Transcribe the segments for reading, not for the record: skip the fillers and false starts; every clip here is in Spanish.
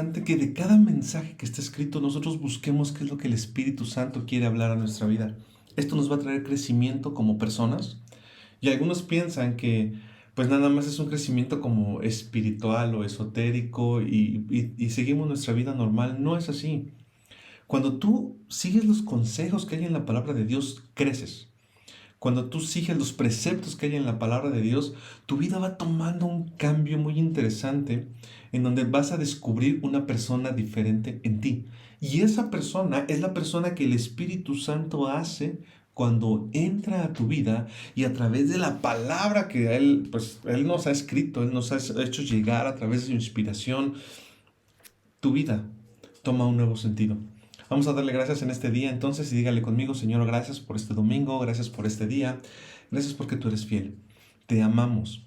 importante que de cada mensaje que está escrito nosotros busquemos qué es lo que el Espíritu Santo quiere hablar a nuestra vida. Esto nos va a traer crecimiento como personas. Y algunos piensan que pues nada más es un crecimiento como espiritual o esotérico y seguimos nuestra vida normal. No es así. Cuando tú sigues los consejos que hay en la palabra de Dios, creces. Cuando tú sigues los preceptos que hay en la palabra de Dios, tu vida va tomando un cambio muy interesante en donde vas a descubrir una persona diferente en ti. Y esa persona es la persona que el Espíritu Santo hace cuando entra a tu vida y a través de la palabra que Él, pues, Él nos ha escrito, Él nos ha hecho llegar a través de su inspiración, tu vida toma un nuevo sentido. Vamos a darle gracias en este día entonces y dígale conmigo, Señor, gracias por este domingo, gracias por este día, gracias porque tú eres fiel, te amamos.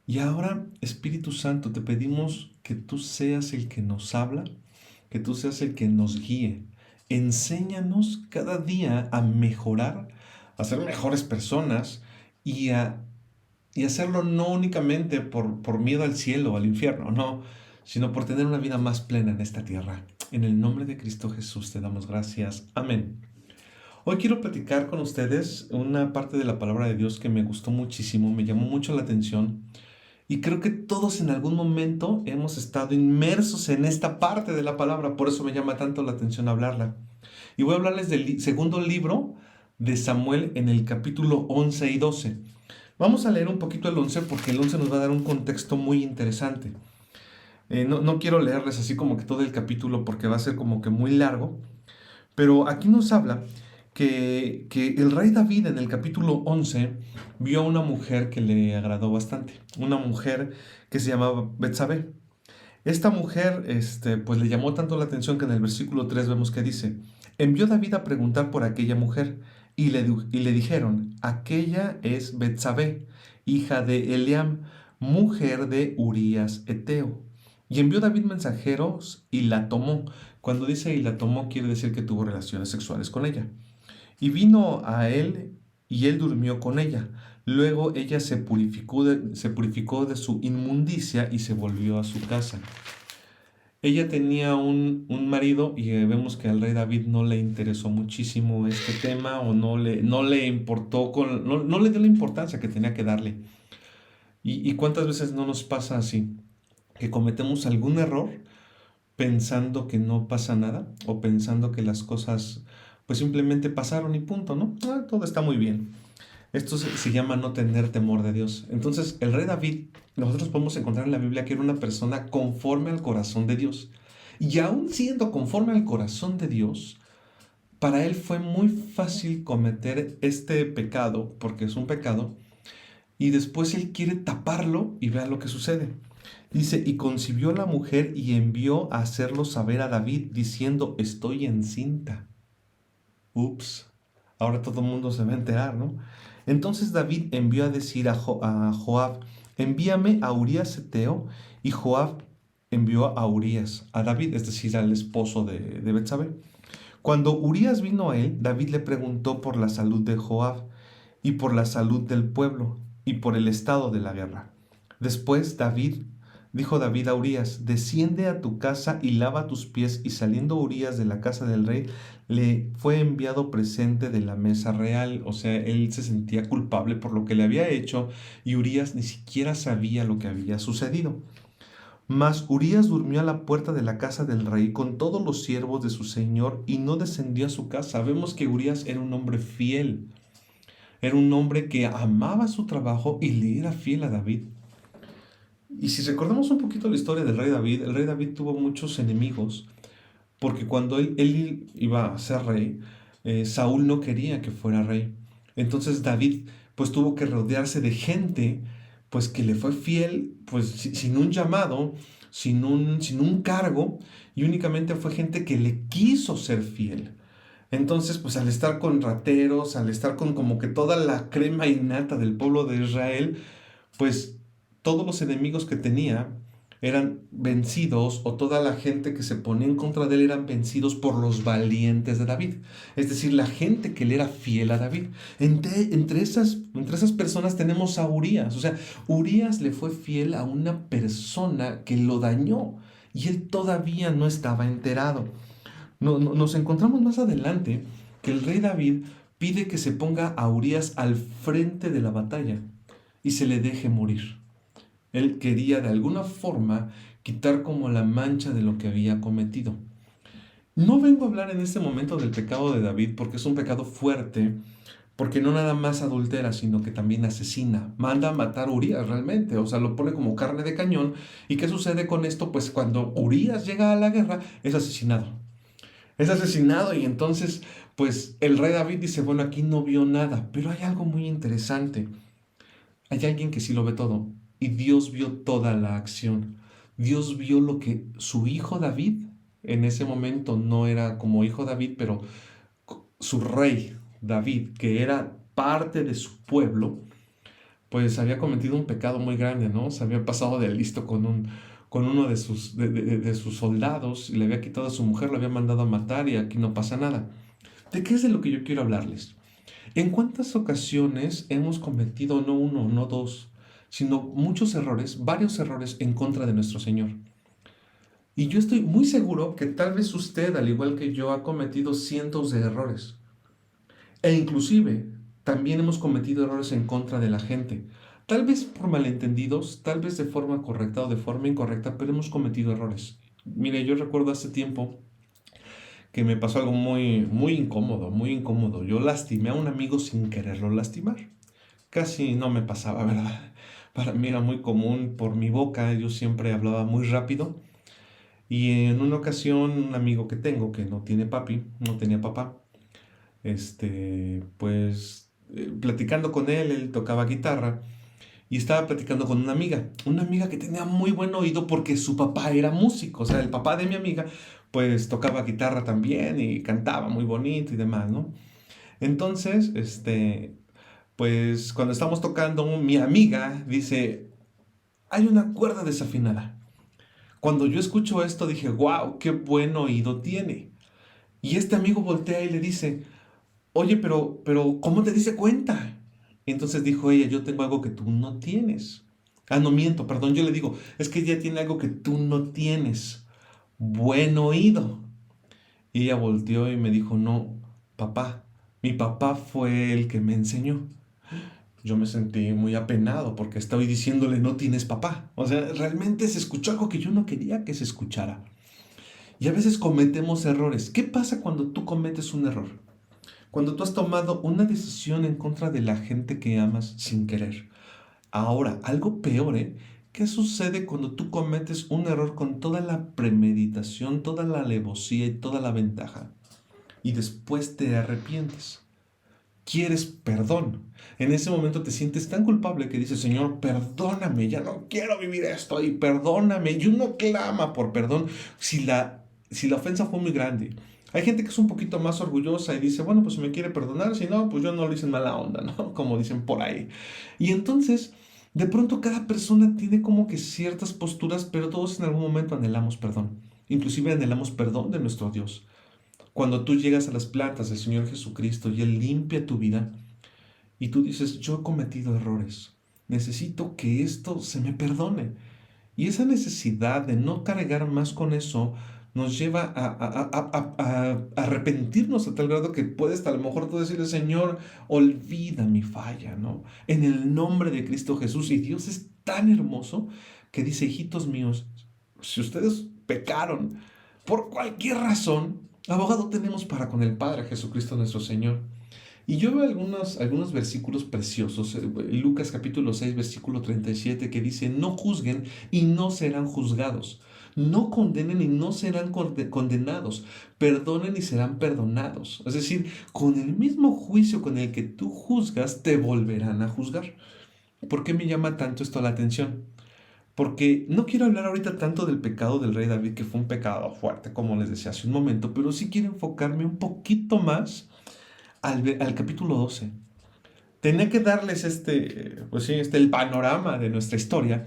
Y ahora, Espíritu Santo, te pedimos que tú seas el que nos habla, que tú seas el que nos guíe. Enséñanos cada día a mejorar, a ser mejores personas y a y hacerlo no únicamente por miedo al cielo o al infierno, no, sino por tener una vida más plena en esta tierra. En el nombre de Cristo Jesús te damos gracias. Amén. Hoy quiero platicar con ustedes una parte de la palabra de Dios que me gustó muchísimo, me llamó mucho la atención y creo que todos en algún momento hemos estado inmersos en esta parte de la palabra, por eso me llama tanto la atención hablarla. Y voy a hablarles del segundo libro de Samuel en el capítulo 11 y 12. Vamos a leer un poquito el 11 porque el 11 nos va a dar un contexto muy interesante. No quiero leerles así como que todo el capítulo porque va a ser como que muy largo, pero aquí nos habla que el rey David en el capítulo 11 vio a una mujer que le agradó bastante, una mujer que se llamaba Betsabé. Esta mujer pues le llamó tanto la atención que en el versículo 3 vemos que dice, envió David a preguntar por aquella mujer y le dijeron, aquella es Betsabé, hija de Eliam, mujer de Urías Eteo. Y envió David mensajeros y la tomó. Cuando dice y la tomó quiere decir que tuvo relaciones sexuales con ella. Y vino a él y él durmió con ella. Luego ella se purificó de su inmundicia y se volvió a su casa. Ella tenía un marido y vemos que al rey David no le interesó muchísimo este tema o no le importó, no le dio la importancia que tenía que darle. Y cuántas veces no nos pasa así, que cometemos algún error pensando que no pasa nada o pensando que las cosas pues simplemente pasaron y punto, ¿no? Todo está muy bien. Esto se llama no tener temor de Dios. Entonces, el rey David, nosotros podemos encontrar en la Biblia que era una persona conforme al corazón de Dios. Y aún siendo conforme al corazón de Dios, para él fue muy fácil cometer este pecado, porque es un pecado, y después él quiere taparlo y vea lo que sucede. Dice, y concibió la mujer y envió a hacerlo saber a David, diciendo, estoy encinta. Ups, ahora todo el mundo se va a enterar, ¿no? Entonces David envió a decir a Joab, envíame a Urías Eteo, y Joab envió a Urías, a David, es decir, al esposo de Betsabé. Cuando Urías vino a él, David le preguntó por la salud de Joab, y por la salud del pueblo, y por el estado de la guerra. Después dijo David a Urías, desciende a tu casa y lava tus pies, y saliendo Urías de la casa del rey, le fue enviado presente de la mesa real. O sea, él se sentía culpable por lo que le había hecho, y Urías ni siquiera sabía lo que había sucedido. Mas Urías durmió a la puerta de la casa del rey con todos los siervos de su señor, y no descendió a su casa. Vemos que Urías era un hombre fiel. Era un hombre que amaba su trabajo y le era fiel a David. Y si recordamos un poquito la historia del rey David, el rey David tuvo muchos enemigos, porque cuando él iba a ser rey, Saúl no quería que fuera rey. Entonces David pues tuvo que rodearse de gente pues que le fue fiel, pues sin un llamado, sin un cargo, y únicamente fue gente que le quiso ser fiel. Entonces, pues al estar con rateros, al estar con como que toda la crema innata del pueblo de Israel, pues todos los enemigos que tenía eran vencidos, o toda la gente que se ponía en contra de él eran vencidos por los valientes de David. Es decir, la gente que le era fiel a David. Entre esas personas tenemos a Urías. O sea, Urías le fue fiel a una persona que lo dañó. y él todavía no estaba enterado. Nos encontramos más adelante que el rey David pide que se ponga a Urías al frente de la batalla y se le deje morir. Él quería de alguna forma quitar como la mancha de lo que había cometido. No vengo a hablar en este momento del pecado de David porque es un pecado fuerte, porque no nada más adultera, sino que también asesina. Manda a matar a Urías realmente, o sea, lo pone como carne de cañón. ¿Y qué sucede con esto? Pues cuando Urías llega a la guerra, es asesinado. Es asesinado y entonces, pues el rey David dice, bueno, aquí no vio nada, pero hay algo muy interesante. Hay alguien que sí lo ve todo y Dios vio toda la acción. Dios vio lo que su hijo David, en ese momento no era como hijo David, pero su rey David, que era parte de su pueblo, pues había cometido un pecado muy grande, ¿no? Se había pasado de listo con uno de sus soldados y le había quitado a su mujer, lo había mandado a matar y aquí no pasa nada. ¿De qué es de lo que yo quiero hablarles? ¿En cuántas ocasiones hemos cometido no uno, no dos, sino muchos errores, varios errores en contra de nuestro Señor? Y yo estoy muy seguro que tal vez usted, al igual que yo, ha cometido cientos de errores. E inclusive también hemos cometido errores en contra de la gente. Tal vez por malentendidos, tal vez de forma correcta o de forma incorrecta, pero hemos cometido errores. Mire, yo recuerdo hace tiempo que me pasó algo muy, muy incómodo, muy incómodo. Yo lastimé a un amigo sin quererlo lastimar. Casi no me pasaba, ¿verdad? Para mí era muy común por mi boca, yo siempre hablaba muy rápido. Y en una ocasión, un amigo que tengo que no tiene papi, no tenía papá, pues platicando con él, él tocaba guitarra y estaba platicando con una amiga que tenía muy buen oído porque su papá era músico, o sea, el papá de mi amiga pues tocaba guitarra también y cantaba muy bonito y demás, ¿no? Entonces, pues cuando estamos tocando, mi amiga dice, hay una cuerda desafinada. Cuando yo escucho esto dije, wow, qué buen oído tiene. Y este amigo voltea y le dice, oye, pero, ¿cómo te diste cuenta? Entonces dijo ella, yo tengo algo que tú no tienes. Ah, no miento, perdón, yo le digo, es que ella tiene algo que tú no tienes. Buen oído. Y ella volteó y me dijo, no, papá, mi papá fue el que me enseñó. Yo me sentí muy apenado porque estoy diciéndole, no tienes papá. O sea, realmente se escuchó algo que yo no quería que se escuchara. Y a veces cometemos errores. ¿Qué pasa cuando tú cometes un error? Cuando tú has tomado una decisión en contra de la gente que amas sin querer. Ahora, algo peor, ¿eh? ¿Qué sucede cuando tú cometes un error con toda la premeditación, toda la alevosía y toda la ventaja? Y después te arrepientes. Quieres perdón. En ese momento te sientes tan culpable que dices, Señor, perdóname, ya no quiero vivir esto y perdóname. Y uno clama por perdón si la ofensa fue muy grande. Hay gente que es un poquito más orgullosa y dice, bueno, pues si me quiere perdonar, si no, pues yo no lo hice en mala onda, ¿no? Como dicen por ahí. Y entonces, de pronto cada persona tiene como que ciertas posturas, pero todos en algún momento anhelamos perdón. Inclusive anhelamos perdón de nuestro Dios. Cuando tú llegas a las plantas del Señor Jesucristo y Él limpia tu vida y tú dices, yo he cometido errores, necesito que esto se me perdone. Y esa necesidad de no cargar más con eso nos lleva a arrepentirnos a tal grado que puedes a lo mejor tú decirle, Señor, olvida mi falla, ¿no? En el nombre de Cristo Jesús. Y Dios es tan hermoso que dice, hijitos míos, si ustedes pecaron por cualquier razón, abogado tenemos para con el Padre, Jesucristo nuestro Señor. Y yo veo algunos versículos preciosos. Lucas capítulo 6, versículo 37, que dice, no juzguen y no serán juzgados. No condenen y no serán condenados. Perdonen y serán perdonados. Es decir, con el mismo juicio con el que tú juzgas, te volverán a juzgar. ¿Por qué me llama tanto esto la atención? Porque no quiero hablar ahorita tanto del pecado del rey David, que fue un pecado fuerte, como les decía hace un momento, pero sí quiero enfocarme un poquito más al capítulo 12. Tenía que darles pues sí, el panorama de nuestra historia,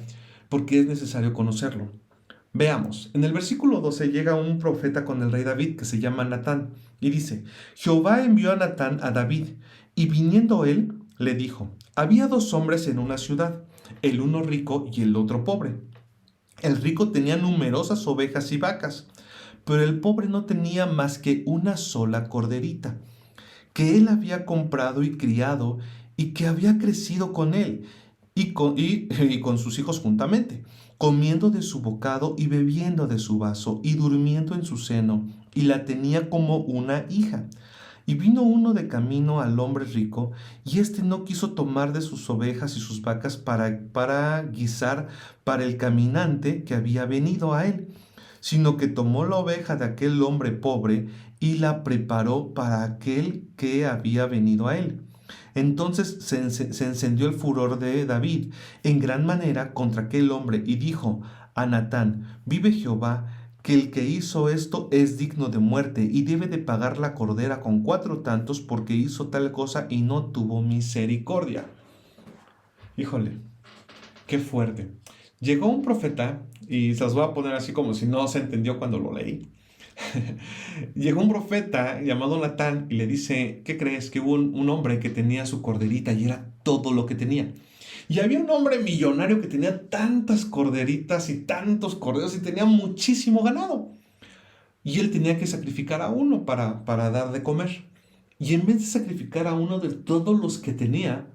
porque es necesario conocerlo. Veamos, en el versículo 12 llega un profeta con el rey David que se llama Natán y dice, Jehová envió a Natán a David y viniendo él le dijo, había dos hombres en una ciudad, el uno rico y el otro pobre. El rico tenía numerosas ovejas y vacas, pero el pobre no tenía más que una sola corderita, que él había comprado y criado y que había crecido con él y con sus hijos juntamente, comiendo de su bocado y bebiendo de su vaso y durmiendo en su seno, y la tenía como una hija. Y vino uno de camino al hombre rico, y éste no quiso tomar de sus ovejas y sus vacas para guisar para el caminante que había venido a él, sino que tomó la oveja de aquel hombre pobre y la preparó para aquel que había venido a él. Entonces se encendió el furor de David en gran manera contra aquel hombre y dijo a Natán: vive Jehová, que el que hizo esto es digno de muerte y debe de pagar la cordera con 4 tantos porque hizo tal cosa y no tuvo misericordia. Híjole, qué fuerte. Llegó un profeta, y se los voy a poner así como si no se entendió cuando lo leí. Llegó un profeta llamado Natán y le dice: ¿qué crees? Que hubo un hombre que tenía su corderita y era todo lo que tenía. Y había un hombre millonario que tenía tantas corderitas y tantos corderos y tenía muchísimo ganado. Y él tenía que sacrificar a uno para dar de comer. Y en vez de sacrificar a uno de todos los que tenía,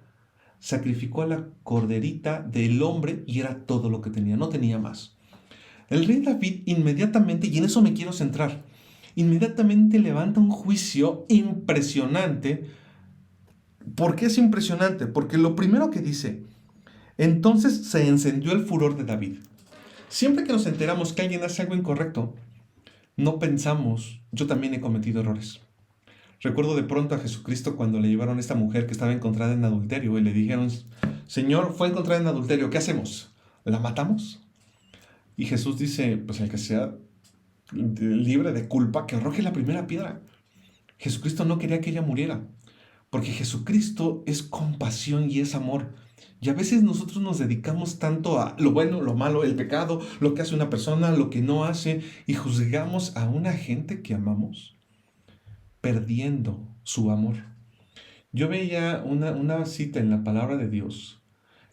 sacrificó a la corderita del hombre y era todo lo que tenía, no tenía más. El rey David inmediatamente, y en eso me quiero centrar, inmediatamente levanta un juicio impresionante. ¿Por qué es impresionante? Porque lo primero que dice: entonces se encendió el furor de David. Siempre que nos enteramos que alguien hace algo incorrecto, no pensamos: yo también he cometido errores. Recuerdo de pronto a Jesucristo cuando le llevaron a esta mujer que estaba encontrada en adulterio y le dijeron: Señor, fue encontrada en adulterio, ¿qué hacemos? ¿La matamos? Y Jesús dice: pues el que sea libre de culpa, que arroje la primera piedra. Jesucristo no quería que ella muriera, porque Jesucristo es compasión y es amor. Y a veces nosotros nos dedicamos tanto a lo bueno, lo malo, el pecado, lo que hace una persona, lo que no hace, y juzgamos a una gente que amamos, perdiendo su amor. Yo veía una cita en la palabra de Dios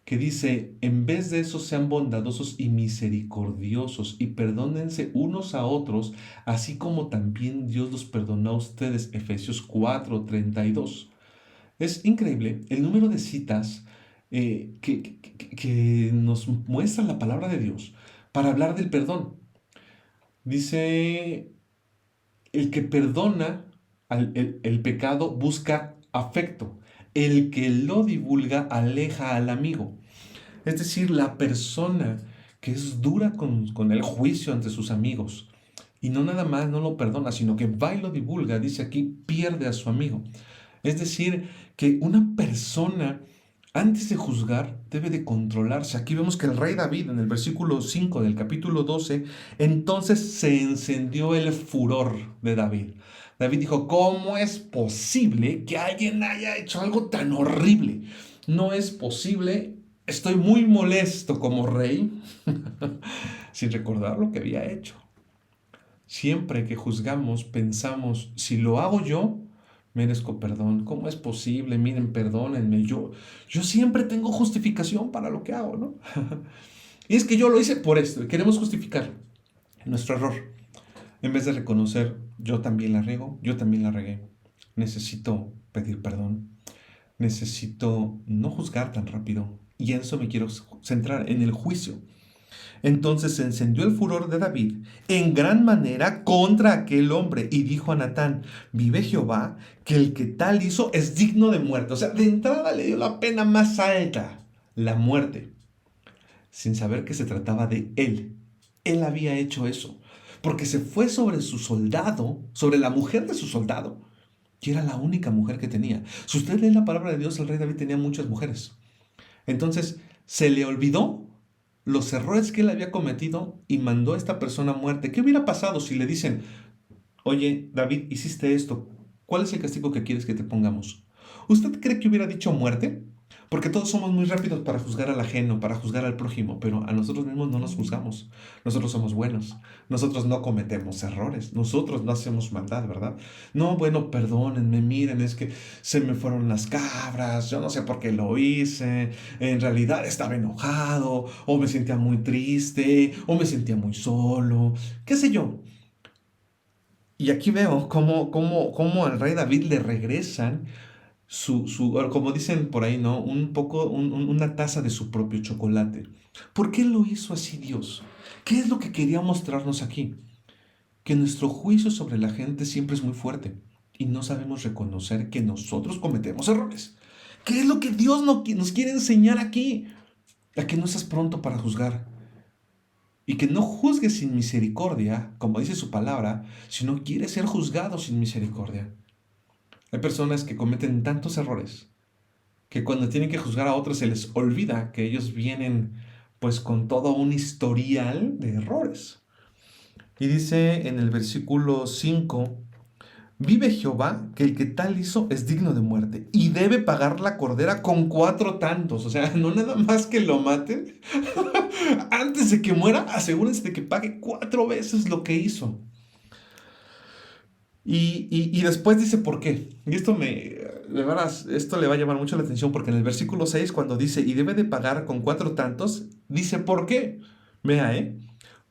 que dice: en vez de eso sean bondadosos y misericordiosos y perdónense unos a otros, así como también Dios los perdonó a ustedes. Efesios 4:32. Es increíble el número de citas que nos muestra la palabra de Dios para hablar del perdón. Dice: el que perdona el pecado busca afecto. El que lo divulga aleja al amigo. Es decir, la persona que es dura con el juicio ante sus amigos y no nada más no lo perdona, sino que va y lo divulga, dice aquí, pierde a su amigo. Es decir, que una persona antes de juzgar debe de controlarse. Aquí vemos que el rey David, en el versículo 5 del capítulo 12, entonces se encendió el furor de David. David dijo: ¿cómo es posible que alguien haya hecho algo tan horrible? No es posible. Estoy muy molesto como rey, sin recordar lo que había hecho. Siempre que juzgamos, pensamos: si lo hago yo, merezco perdón. ¿Cómo es posible? Miren, perdónenme. Yo siempre tengo justificación para lo que hago, ¿no? Y es que yo lo hice por esto. Y queremos justificar nuestro error. En vez de reconocer: yo también la riego, yo también la regué. Necesito pedir perdón. Necesito no juzgar tan rápido. Y en eso me quiero centrar, en el juicio. Entonces se encendió el furor de David en gran manera contra aquel hombre y dijo a Natán: vive Jehová, que el que tal hizo es digno de muerte. O sea, de entrada le dio la pena más alta, la muerte, sin saber que se trataba de él. Él había hecho eso, porque se fue sobre su soldado, sobre la mujer de su soldado, que era la única mujer que tenía. Si usted lee la palabra de Dios, el rey David tenía muchas mujeres. Entonces se le olvidó los errores que él había cometido y mandó a esta persona a muerte. ¿Qué hubiera pasado si le dicen: oye, David, hiciste esto, ¿cuál es el castigo que quieres que te pongamos? ¿Usted cree que hubiera dicho muerte? Porque todos somos muy rápidos para juzgar al ajeno, para juzgar al prójimo, pero a nosotros mismos no nos juzgamos. Nosotros somos buenos. Nosotros no cometemos errores. Nosotros no hacemos maldad, ¿verdad? No, bueno, perdónenme, miren, es que se me fueron las cabras, yo no sé por qué lo hice, en realidad estaba enojado, o me sentía muy triste, o me sentía muy solo, qué sé yo. Y aquí veo cómo al rey David le regresan como dicen por ahí, ¿no? Un poco, una taza de su propio chocolate. ¿Por qué lo hizo así Dios? ¿Qué es lo que quería mostrarnos aquí? Que nuestro juicio sobre la gente siempre es muy fuerte y no sabemos reconocer que nosotros cometemos errores. ¿Qué es lo que Dios nos quiere enseñar aquí? A que no seas pronto para juzgar y que no juzgues sin misericordia, como dice su palabra, si no quieres ser juzgado sin misericordia. Hay personas que cometen tantos errores que cuando tienen que juzgar a otros se les olvida que ellos vienen pues con todo un historial de errores. Y dice en el versículo 5: vive Jehová, que el que tal hizo es digno de muerte y debe pagar la cordera con 4 tantos. O sea, no nada más que lo maten. Antes de que muera, asegúrense de que pague 4 veces lo que hizo. Y después dice por qué. Y de veras, esto le va a llamar mucho la atención porque en el versículo 6 cuando dice, y debe de pagar con 4 tantos, dice por qué. Vea,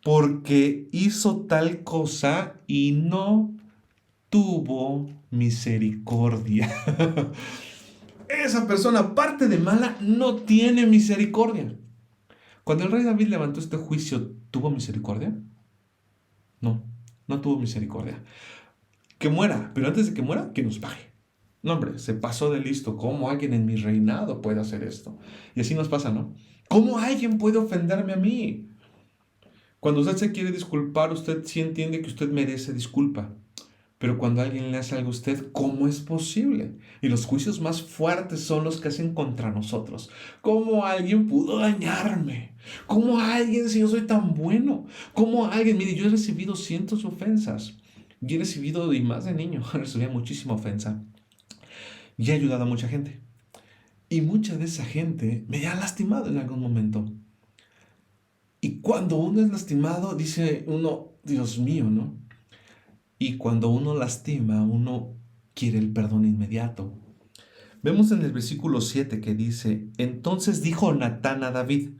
porque hizo tal cosa y no tuvo misericordia. Esa persona, aparte de mala, no tiene misericordia. Cuando el rey David levantó este juicio, ¿tuvo misericordia? No, no tuvo misericordia. Que muera, pero antes de que muera, que nos pague. No, hombre, se pasó de listo. ¿Cómo alguien en mi reinado puede hacer esto? Y así nos pasa, ¿no? ¿Cómo alguien puede ofenderme a mí? Cuando usted se quiere disculpar, usted sí entiende que usted merece disculpa. Pero cuando alguien le hace algo a usted, ¿cómo es posible? Y los juicios más fuertes son los que hacen contra nosotros. ¿Cómo alguien pudo dañarme? ¿Cómo alguien, si yo soy tan bueno? ¿Cómo alguien? Mire, yo he recibido cientos de ofensas. Y he recibido, y más de niño, recibía muchísima ofensa. Y he ayudado a mucha gente. Y mucha de esa gente me ha lastimado en algún momento. Y cuando uno es lastimado, dice uno, Dios mío, ¿no? Y cuando uno lastima, uno quiere el perdón inmediato. Vemos en el versículo 7 que dice, entonces dijo Natán a David,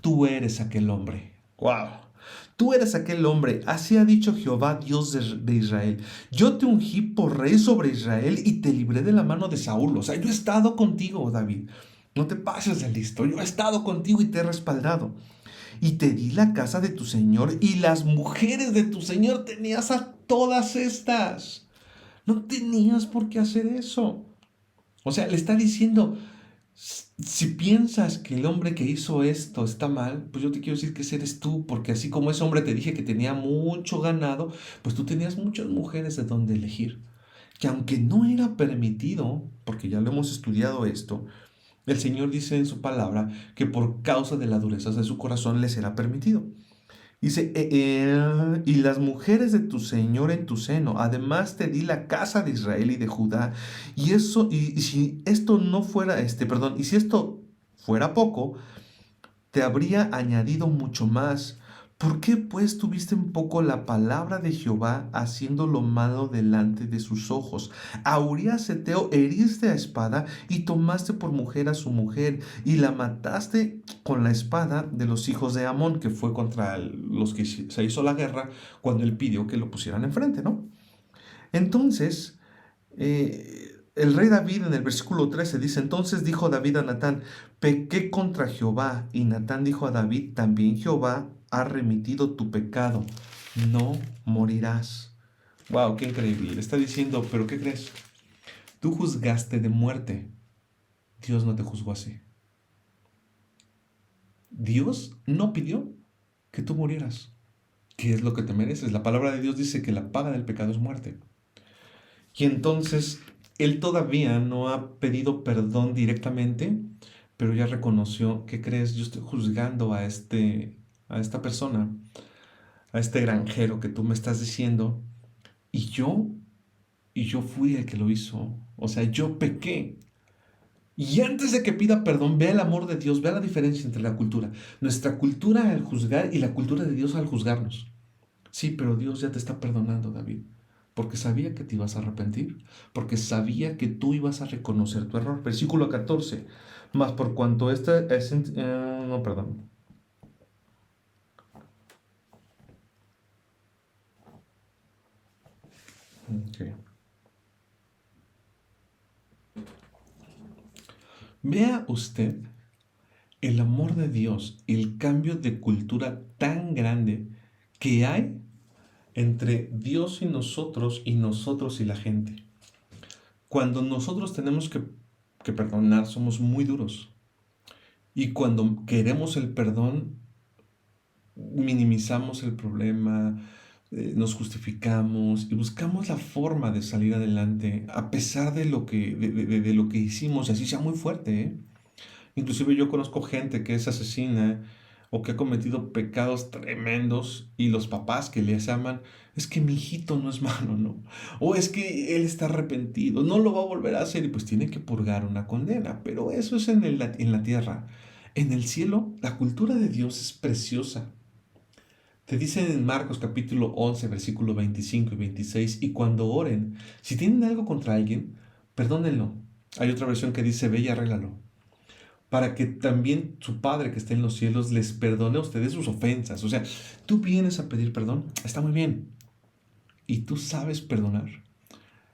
tú eres aquel hombre. ¡Wow! Tú eres aquel hombre, así ha dicho Jehová, Dios de Israel. Yo te ungí por rey sobre Israel y te libré de la mano de Saúl. O sea, yo he estado contigo, David. No te pases de listo. Yo he estado contigo y te he respaldado. Y te di la casa de tu señor y las mujeres de tu señor. Tenías a todas estas. No tenías por qué hacer eso. O sea, le está diciendo, si piensas que el hombre que hizo esto está mal, pues yo te quiero decir que ese eres tú, porque así como ese hombre te dije que tenía mucho ganado, pues tú tenías muchas mujeres de donde elegir. Que aunque no era permitido, porque ya lo hemos estudiado esto, el Señor dice en su palabra que por causa de la dureza de su corazón les será permitido. Dice, y las mujeres de tu Señor en tu seno, además te di la casa de Israel y de Judá, y si esto no fuera, perdón, y si esto fuera poco, te habría añadido mucho más. ¿Por qué pues tuviste en poco la palabra de Jehová haciendo lo malo delante de sus ojos? A Urías Eteo heriste a espada y tomaste por mujer a su mujer y la mataste con la espada de los hijos de Amón, que fue contra los que se hizo la guerra cuando él pidió que lo pusieran enfrente, ¿no? Entonces, el rey David en el versículo 13 dice, entonces dijo David a Natán, pequé contra Jehová. Y Natán dijo a David, también Jehová ha remitido tu pecado, no morirás. Wow, qué increíble. Le está diciendo, pero ¿qué crees? Tú juzgaste de muerte. Dios no te juzgó así. Dios no pidió que tú murieras. ¿Qué es lo que te mereces? La palabra de Dios dice que la paga del pecado es muerte. Y entonces él todavía no ha pedido perdón directamente, pero ya reconoció, ¿qué crees? Yo estoy juzgando a esta persona, a este granjero que tú me estás diciendo, y yo, y yo fui el que lo hizo. O sea, yo pequé. Y antes de que pida perdón, vea el amor de Dios, vea la diferencia entre la cultura. Nuestra cultura al juzgar y la cultura de Dios al juzgarnos. Sí, pero Dios ya te está perdonando, David, porque sabía que te ibas a arrepentir, porque sabía que tú ibas a reconocer tu error. Versículo 14. Más por cuanto esta es... no, perdón. Okay. Vea usted el amor de Dios, el cambio de cultura tan grande que hay entre Dios y nosotros y la gente. Cuando nosotros tenemos que perdonar, somos muy duros. Y cuando queremos el perdón, minimizamos el problema, nos justificamos y buscamos la forma de salir adelante a pesar de lo que, de lo que hicimos, y así sea muy fuerte, ¿eh? Inclusive yo conozco gente que es asesina o que ha cometido pecados tremendos y los papás que les aman, es que mi hijito no es malo, ¿no? O es que él está arrepentido, no lo va a volver a hacer y pues tiene que purgar una condena, pero eso es en la tierra. En el cielo, la cultura de Dios es preciosa. Te dicen en Marcos capítulo 11, versículo 25 y 26, y cuando oren, si tienen algo contra alguien, perdónenlo. Hay otra versión que dice, ve y arréglalo, para que también su Padre que está en los cielos les perdone a ustedes sus ofensas. O sea, tú vienes a pedir perdón, está muy bien, y tú sabes perdonar.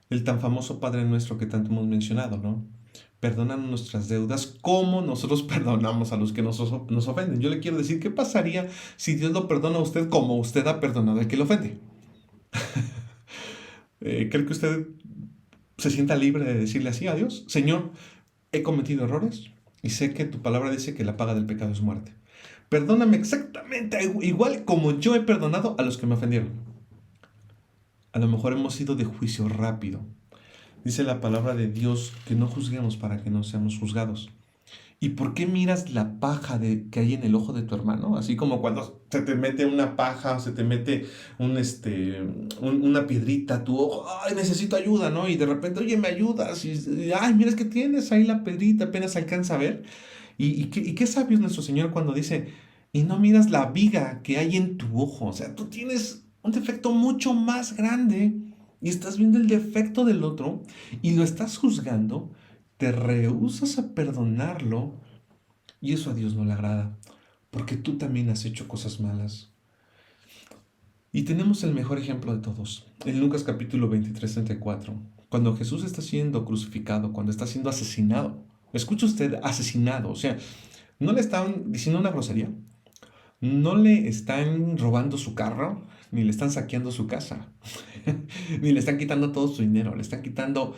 El tan famoso Padre Nuestro que tanto hemos mencionado, ¿no? Perdonan nuestras deudas como nosotros perdonamos a los que nos ofenden. Yo le quiero decir, ¿qué pasaría si Dios lo perdona a usted como usted ha perdonado al que le ofende? ¿Cree que usted se sienta libre de decirle así a Dios? Señor, he cometido errores y sé que tu palabra dice que la paga del pecado es muerte. Perdóname exactamente igual como yo he perdonado a los que me ofendieron. A lo mejor hemos sido de juicio rápido. Dice la palabra de Dios que no juzguemos para que no seamos juzgados. ¿Y por qué miras la paja que hay en el ojo de tu hermano? Así como cuando se te mete una paja o se te mete una piedrita a tu ojo. ¡Ay, necesito ayuda!, ¿no? Y de repente, oye, ¿me ayudas? ¡Ay, mira, es que tienes ahí la piedrita, apenas alcanza a ver! ¿Y qué sabio es nuestro Señor cuando dice, y no miras la viga que hay en tu ojo? O sea, tú tienes un defecto mucho más grande y estás viendo el defecto del otro y lo estás juzgando, te rehusas a perdonarlo y eso a Dios no le agrada, porque tú también has hecho cosas malas. Y tenemos el mejor ejemplo de todos, en Lucas capítulo 23-34, cuando Jesús está siendo crucificado, cuando está siendo asesinado. Escucha usted, asesinado, o sea, no le están diciendo una grosería, no le están robando su carro, ni le están saqueando su casa, ni le están quitando todo su dinero, le están quitando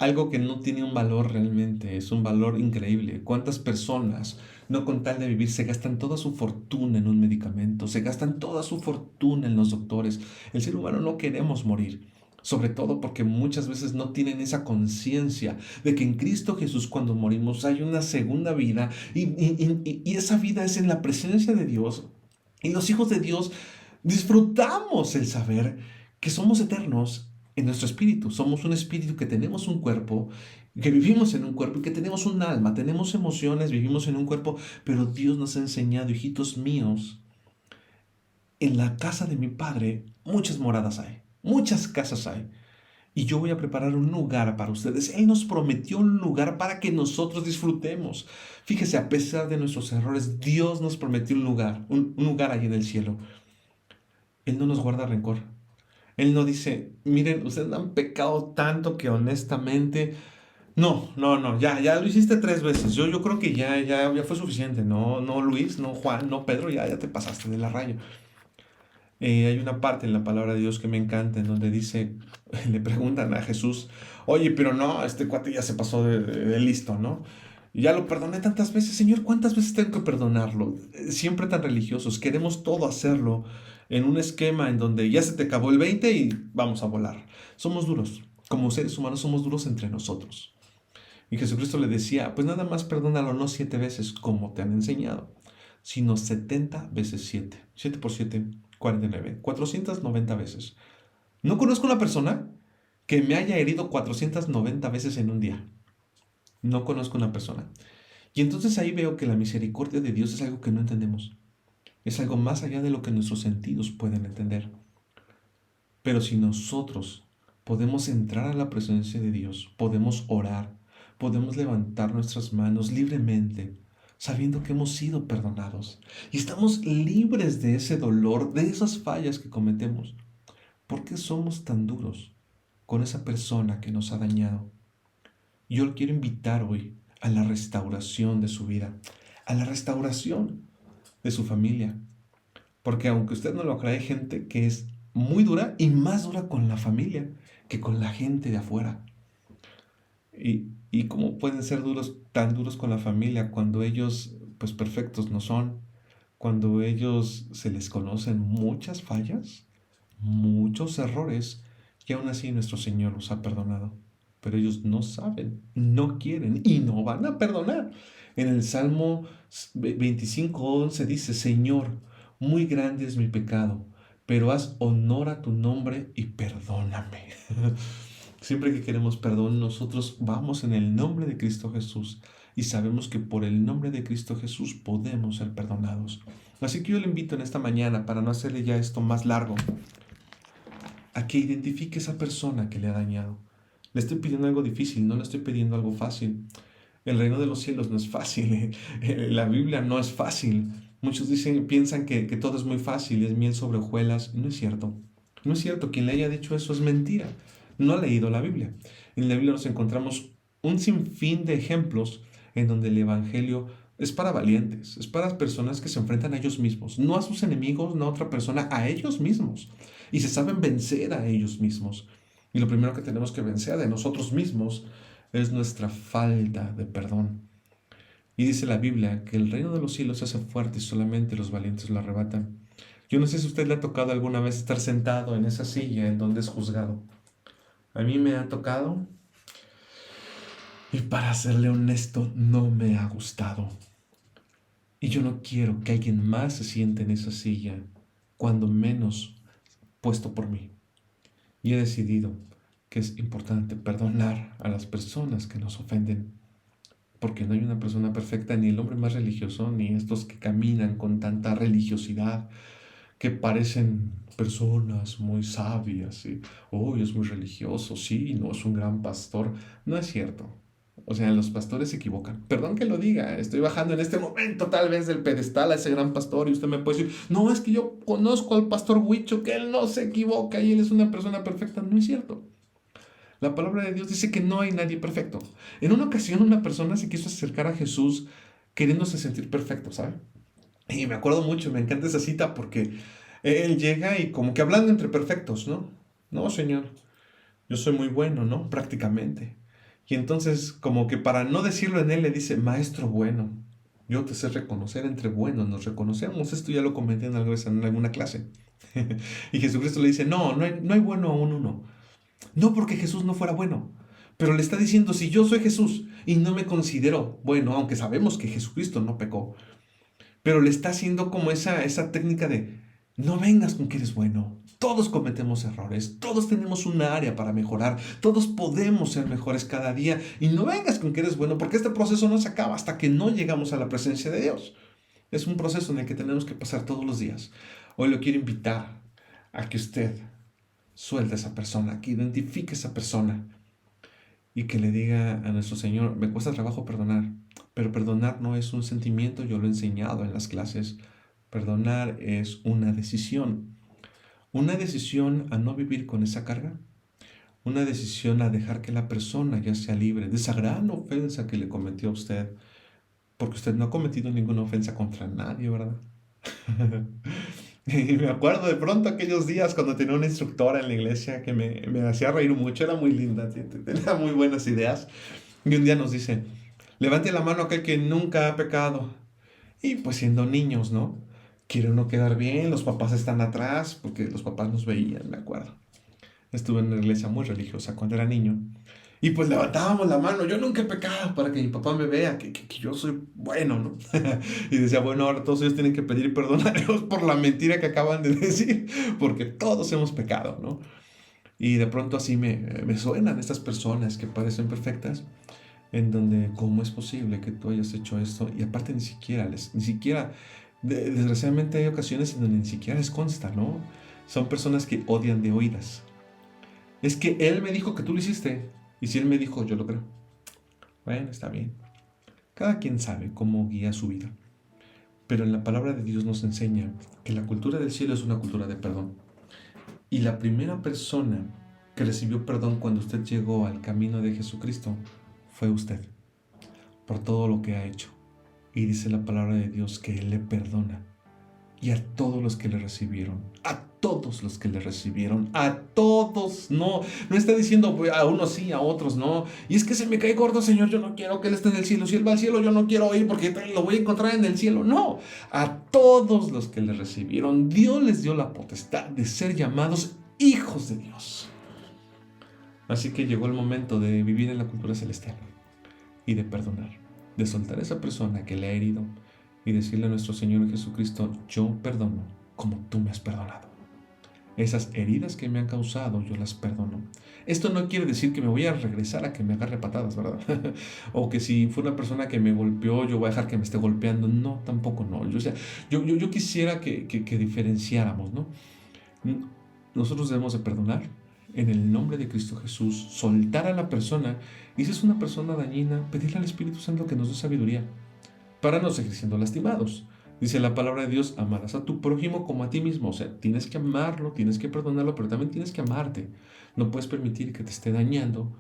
algo que no tiene un valor realmente, es un valor increíble. ¿Cuántas personas, no con tal de vivir, se gastan toda su fortuna en un medicamento, se gastan toda su fortuna en los doctores? El ser humano no queremos morir. Sobre todo porque muchas veces no tienen esa conciencia de que en Cristo Jesús cuando morimos hay una segunda vida y esa vida es en la presencia de Dios. Y los hijos de Dios disfrutamos el saber que somos eternos en nuestro espíritu. Somos un espíritu que tenemos un cuerpo, que vivimos en un cuerpo y que tenemos un alma, tenemos emociones, vivimos en un cuerpo, pero Dios nos ha enseñado, hijitos míos, en la casa de mi Padre muchas moradas hay, muchas casas hay. Y yo voy a preparar un lugar para ustedes. Él nos prometió un lugar para que nosotros disfrutemos. Fíjese, a pesar de nuestros errores, Dios nos prometió un lugar ahí en el cielo. Él no nos guarda rencor. Él no dice, miren, ustedes han pecado tanto que honestamente, no, no, no, ya lo hiciste 3 veces. Yo creo que ya fue suficiente. No, no, Luis, no, Juan, no, Pedro, ya te pasaste de la raya. Hay una parte en la palabra de Dios que me encanta en donde dice, le preguntan a Jesús, oye, pero no, este cuate ya se pasó de listo, ¿no? Ya lo perdoné tantas veces, Señor, ¿cuántas veces tengo que perdonarlo? Siempre tan religiosos, queremos todo hacerlo en un esquema en donde ya se te acabó el 20 y vamos a volar. Somos duros, como seres humanos somos duros entre nosotros. Y Jesucristo le decía, pues nada más perdónalo no 7 veces como te han enseñado, sino 70 veces 7. 7 por 7, 49. 490 veces. No conozco una persona que me haya herido 490 veces en un día. no conozco una persona. Y entonces ahí veo que la misericordia de Dios es algo que no entendemos. Es algo más allá de lo que nuestros sentidos pueden entender. Pero si nosotros podemos entrar a la presencia de Dios, podemos orar, podemos levantar nuestras manos libremente, sabiendo que hemos sido perdonados y estamos libres de ese dolor, de esas fallas que cometemos. ¿Por qué somos tan duros con esa persona que nos ha dañado? Yo lo quiero invitar hoy a la restauración de su vida, a la restauración de su familia. Porque aunque usted no lo crea, hay gente que es muy dura y más dura con la familia que con la gente de afuera. ¿Y cómo pueden ser duros, tan duros con la familia cuando ellos, pues perfectos no son? Cuando ellos se les conocen muchas fallas, muchos errores, y aún así nuestro Señor los ha perdonado. Pero ellos no saben, no quieren y no van a perdonar. En el Salmo 25:11 dice: Señor, muy grande es mi pecado, pero haz honor a tu nombre y perdóname. Siempre que queremos perdón, nosotros vamos en el nombre de Cristo Jesús y sabemos que por el nombre de Cristo Jesús podemos ser perdonados. Así que yo le invito en esta mañana, para no hacerle ya esto más largo, a que identifique esa persona que le ha dañado. Le estoy pidiendo algo difícil, no le estoy pidiendo algo fácil. El reino de los cielos no es fácil, la Biblia no es fácil. Muchos piensan que todo es muy fácil, es miel sobre hojuelas. No es cierto. No es cierto. Quien le haya dicho eso es mentira. No ha leído la Biblia. En la Biblia nos encontramos un sinfín de ejemplos en donde el Evangelio es para valientes, es para personas que se enfrentan a ellos mismos, no a sus enemigos, no a otra persona, a ellos mismos. Y se saben vencer a ellos mismos. Y lo primero que tenemos que vencer de nosotros mismos es nuestra falta de perdón. Y dice la Biblia que el reino de los cielos se hace fuerte y solamente los valientes lo arrebatan. Yo no sé si a usted le ha tocado alguna vez estar sentado en esa silla en donde es juzgado. A mí me ha tocado y, para serle honesto, no me ha gustado. Y yo no quiero que alguien más se siente en esa silla, cuando menos puesto por mí. Y he decidido que es importante perdonar a las personas que nos ofenden, porque no hay una persona perfecta, ni el hombre más religioso, ni estos que caminan con tanta religiosidad, que parecen personas muy sabias, y, oh, es muy religioso, sí, no, es un gran pastor. No es cierto. O sea, los pastores se equivocan. Perdón que lo diga, estoy bajando en este momento tal vez del pedestal a ese gran pastor y usted me puede decir: no, es que yo conozco al pastor Huicho, que él no se equivoca y él es una persona perfecta. No es cierto. La palabra de Dios dice que no hay nadie perfecto. En una ocasión una persona se quiso acercar a Jesús queriéndose sentir perfecto, ¿sabe? Y me acuerdo mucho, me encanta esa cita porque él llega y como que hablando entre perfectos, ¿no? No, Señor, yo soy muy bueno, ¿no? Prácticamente. Y entonces, como que para no decirlo en él, le dice: Maestro bueno, yo te sé reconocer entre buenos, nos reconocemos. Esto ya lo comenté en alguna clase. Y Jesucristo le dice: no hay bueno aún uno. No porque Jesús no fuera bueno, pero le está diciendo: si yo soy Jesús y no me considero bueno, aunque sabemos que Jesucristo no pecó, pero le está haciendo como esa técnica de: no vengas con que eres bueno. Todos cometemos errores, todos tenemos una área para mejorar, todos podemos ser mejores cada día, y no vengas con que eres bueno, porque este proceso no se acaba hasta que no llegamos a la presencia de Dios. Es un proceso en el que tenemos que pasar todos los días. Hoy lo quiero invitar a que usted suelte a esa persona, que identifique a esa persona y que le diga a nuestro Señor: me cuesta trabajo perdonar, pero perdonar no es un sentimiento, yo lo he enseñado en las clases. Perdonar es una decisión a no vivir con esa carga, una decisión a dejar que la persona ya sea libre de esa gran ofensa que le cometió a usted, porque usted no ha cometido ninguna ofensa contra nadie, ¿verdad? Y me acuerdo de pronto aquellos días cuando tenía una instructora en la iglesia que me hacía reír mucho, era muy linda, tenía muy buenas ideas. Y un día nos dice: levante la mano aquel que nunca ha pecado. Y pues siendo niños, ¿no? Quiere uno quedar bien, los papás están atrás, porque los papás nos veían, me acuerdo. Estuve en una iglesia muy religiosa cuando era niño. Y pues levantábamos la mano: yo nunca he pecado, para que mi papá me vea, que yo soy bueno, ¿no? Y decía: bueno, ahora todos ellos tienen que pedir perdón a Dios por la mentira que acaban de decir, porque todos hemos pecado, ¿no? Y de pronto así me suenan estas personas que parecen perfectas. en donde, ¿cómo es posible que tú hayas hecho esto? Y aparte ni siquiera, desgraciadamente hay ocasiones en donde ni siquiera les consta, ¿no? Son personas que odian de oídas. Es que él me dijo que tú lo hiciste, y si él me dijo, yo lo creo. Bueno, está bien. Cada quien sabe cómo guía su vida. Pero en la palabra de Dios nos enseña que la cultura del cielo es una cultura de perdón. Y la primera persona que recibió perdón cuando usted llegó al camino de Jesucristo fue usted, por todo lo que ha hecho. Y dice la palabra de Dios que Él le perdona. Y a todos los que le recibieron, a todos los que le recibieron, a todos, no está diciendo a unos sí, a otros no. Y es que se me cae gordo, Señor, yo no quiero que Él esté en el cielo. Si Él va al cielo, yo no quiero ir porque lo voy a encontrar en el cielo. No, a todos los que le recibieron, Dios les dio la potestad de ser llamados hijos de Dios. Así que llegó el momento de vivir en la cultura celestial y de perdonar, de soltar a esa persona que le ha herido y decirle a nuestro Señor Jesucristo, yo perdono como tú me has perdonado. Esas heridas que me han causado, yo las perdono. Esto no quiere decir que me voy a regresar a que me agarre patadas, ¿verdad? O que si fue una persona que me golpeó, yo voy a dejar que me esté golpeando. No, tampoco no. Yo quisiera que diferenciáramos, ¿no? Nosotros debemos de perdonar en el nombre de Cristo Jesús, soltar a la persona, y si es una persona dañina, pedirle al Espíritu Santo que nos dé sabiduría para no seguir siendo lastimados. Dice la palabra de Dios, amarás a tu prójimo como a ti mismo. O sea, tienes que amarlo, tienes que perdonarlo, pero también tienes que amarte. No puedes permitir que te esté dañando.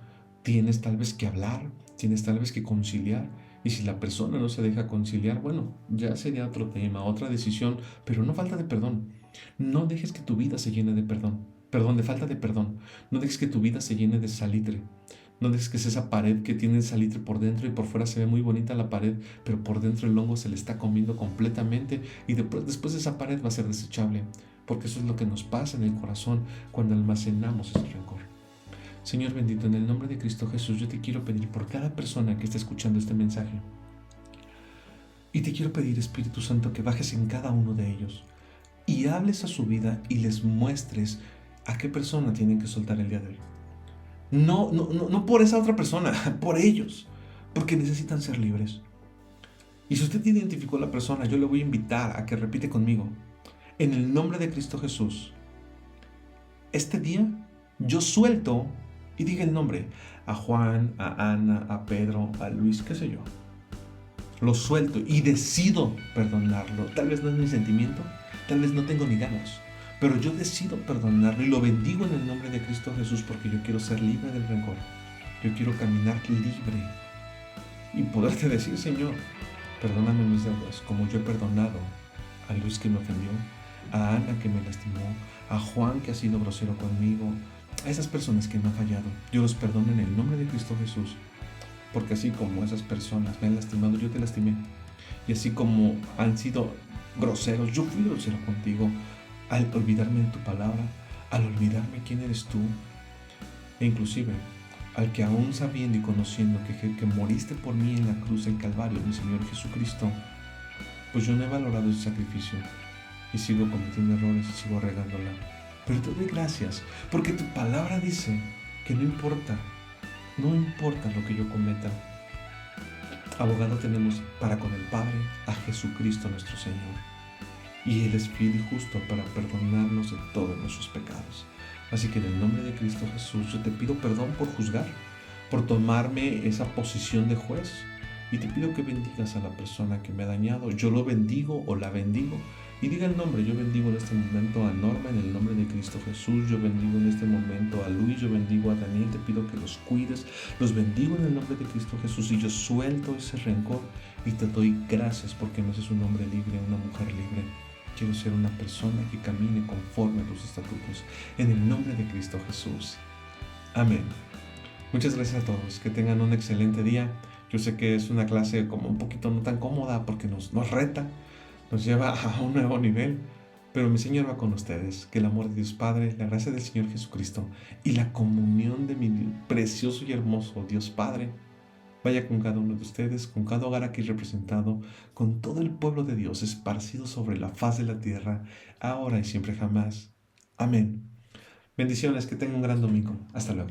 Tienes tal vez que hablar, tienes tal vez que conciliar. Y si la persona no se deja conciliar, bueno, ya sería otro tema, otra decisión, pero no falta de perdón. No dejes que tu vida se llene de perdón, de falta de perdón. No dejes que tu vida se llene de salitre. No dejes que es esa pared que tiene salitre por dentro y por fuera se ve muy bonita la pared, pero por dentro el hongo se le está comiendo completamente y después esa pared va a ser desechable, porque eso es lo que nos pasa en el corazón cuando almacenamos ese rencor. Señor bendito, en el nombre de Cristo Jesús, yo te quiero pedir por cada persona que está escuchando este mensaje. Y te quiero pedir, Espíritu Santo, que bajes en cada uno de ellos y hables a su vida y les muestres a qué persona tienen que soltar el día de hoy. No por esa otra persona, por ellos, porque necesitan ser libres. Y si usted identificó a la persona, yo le voy a invitar a que repite conmigo. En el nombre de Cristo Jesús, este día yo suelto, y diga el nombre, a Juan, a Ana, a Pedro, a Luis, qué sé yo. Lo suelto y decido perdonarlo. Tal vez no es mi sentimiento, tal vez no tengo ni ganas, pero yo decido perdonarlo y lo bendigo en el nombre de Cristo Jesús porque yo quiero ser libre del rencor. Yo quiero caminar libre y poderte decir, Señor, perdóname mis deudas como yo he perdonado a Luis que me ofendió, a Ana que me lastimó, a Juan que ha sido grosero conmigo, a esas personas que me han fallado. Yo los perdono en el nombre de Cristo Jesús, porque así como esas personas me han lastimado, yo te lastimé. Y así como han sido groseros, yo fui grosero contigo al olvidarme de tu palabra, al olvidarme quién eres tú, e inclusive al que aún sabiendo y conociendo que moriste por mí en la cruz del Calvario, mi Señor Jesucristo, pues yo no he valorado ese sacrificio y sigo cometiendo errores y sigo regándola. Pero te doy gracias porque tu palabra dice que no importa lo que yo cometa, abogado tenemos para con el Padre a Jesucristo nuestro Señor. Y Él es fiel y justo para perdonarnos de todos nuestros pecados. Así que en el nombre de Cristo Jesús yo te pido perdón por juzgar, por tomarme esa posición de juez. Y te pido que bendigas a la persona que me ha dañado. Yo lo bendigo o la bendigo. Y diga el nombre, yo bendigo en este momento a Norma en el nombre de Cristo Jesús. Yo bendigo en este momento a Luis, yo bendigo a Daniel. Te pido que los cuides. Los bendigo en el nombre de Cristo Jesús. Y yo suelto ese rencor y te doy gracias porque me haces un hombre libre, una mujer libre. Quiero ser una persona que camine conforme a tus estatutos. En el nombre de Cristo Jesús. Amén. Muchas gracias a todos. Que tengan un excelente día. Yo sé que es una clase como un poquito no tan cómoda porque nos reta, nos lleva a un nuevo nivel. Pero mi Señor va con ustedes. Que el amor de Dios Padre, la gracia del Señor Jesucristo y la comunión de mi precioso y hermoso Dios Padre vaya con cada uno de ustedes, con cada hogar aquí representado, con todo el pueblo de Dios esparcido sobre la faz de la tierra, ahora y siempre jamás. Amén. Bendiciones, que tengan un gran domingo. Hasta luego.